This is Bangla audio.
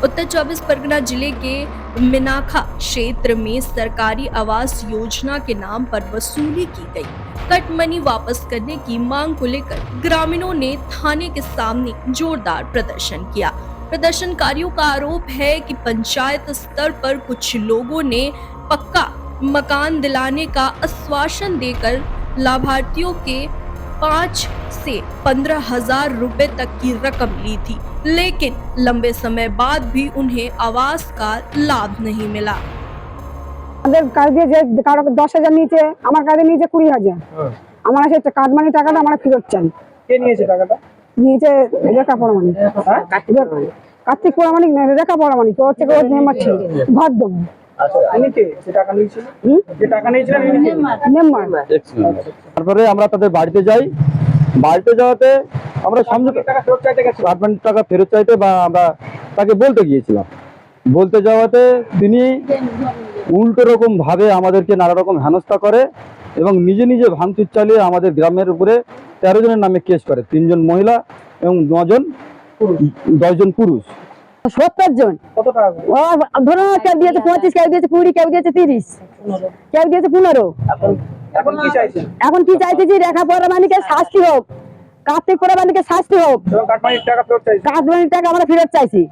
उत्तर 24 परगना जिले के मिनाखा क्षेत्र में सरकारी आवास योजना के नाम पर वसूली की गई कट मनी वापस करने की मांग को लेकर ग्रामीणों ने थाने के सामने जोरदार प्रदर्शन किया। प्रदर्शनकारियों का आरोप है कि पंचायत स्तर पर कुछ लोगों ने पक्का मकान दिलाने का आश्वासन देकर लाभार्थियों के 5 से 15,000 रुपए तक की रकम ली थी, लेकिन लंबे समय बाद भी उन्हें आवास का लाभ नहीं मिला। আমাদের কাজ দিয়ে যে কারো 10,000 নিচে, আমার কাছে নিচে 20,000। আমার আছে কাটমানি টাকাটা আমরা ফেরত চাই। কে নিয়েছে টাকাটা? নিচে রেখা পরামানি, কার্তিক পরামানি, রেখা পরামানি তো হচ্ছে ওর মেম্বার ছিল ভদ্র। আচ্ছা, ইনি কে? যে টাকা নিয়েছিল, যে টাকা নিয়েছিলেন ইনি কে? মেম্বার। তারপরে আমরা তাদের বাড়িতে যাই। বাড়িতে যাওয়াতে আমরা সমঝোতা টাকা ফেরত চাইতে গেছে। কাটমানি টাকা ফেরত চাইতে বা আমরা তাকে বলতে গিয়েছিলাম। বলতে যাওয়াতে তিনি উল্টো রকম ভাবে আমাদেরকে নানা রকম হেনস্থা করে এবং নিজে নিজে ভাঙচুর চালিয়ে আমাদের গ্রামের উপরে 13 জনের নামে কেস করে। 3 জন মহিলা এবং 10 জন পুরুষ। 70 জন। কত টাকা করে? ও ধরো কেউ দিয়েছে 25, কেউ দিয়েছে 20, কেউ দিয়েছে 30, কেউ দিয়েছে 15। এখন কি চাইছেন? এখন কি চাইছে যে রেখা পরামানিকে শাস্তি হোক, কার্তিক পরামানিকে শাস্তি হোক, এবং কাটমানির টাকা ফেরত চাইছেন। কাটমানির টাকা আমরা ফেরত চাইছি।